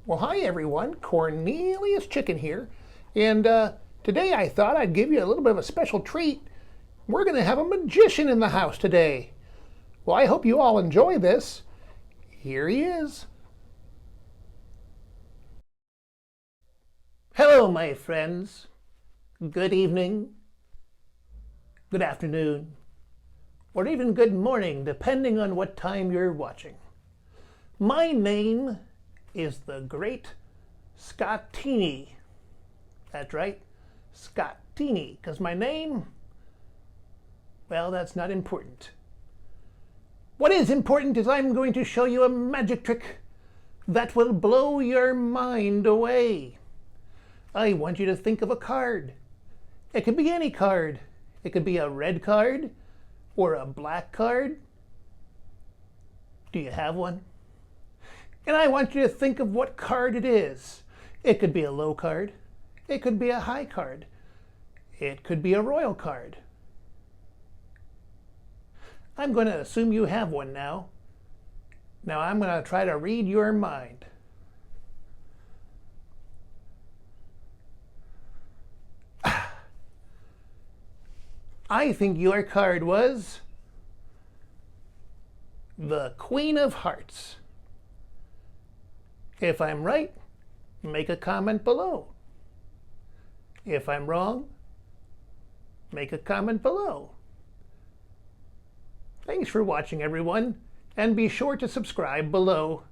Well, hi everyone, Cornelius Chicken here, and today I thought I'd give you a little bit of a special treat. We're going to have a magician in the house today. Well, I hope you all enjoy this. Here he is. Hello, my friends. Good evening, good afternoon, or even good morning, depending on what time you're watching. My name is the great Scottini. That's right, Scottini, because my name, well, that's not important. What is important is I'm going to show you a magic trick that will blow your mind away. I want you to think of a card. It could be any card. It could be a red card or a black card. Do you have one? And I want you to think of what card it is. It could be a low card. It could be a high card. It could be a royal card. I'm going to assume you have one now. Now I'm going to try to read your mind. I think your card was the Queen of Hearts. If I'm right, make a comment below. If I'm wrong, make a comment below. Thanks for watching, everyone, and be sure to subscribe below.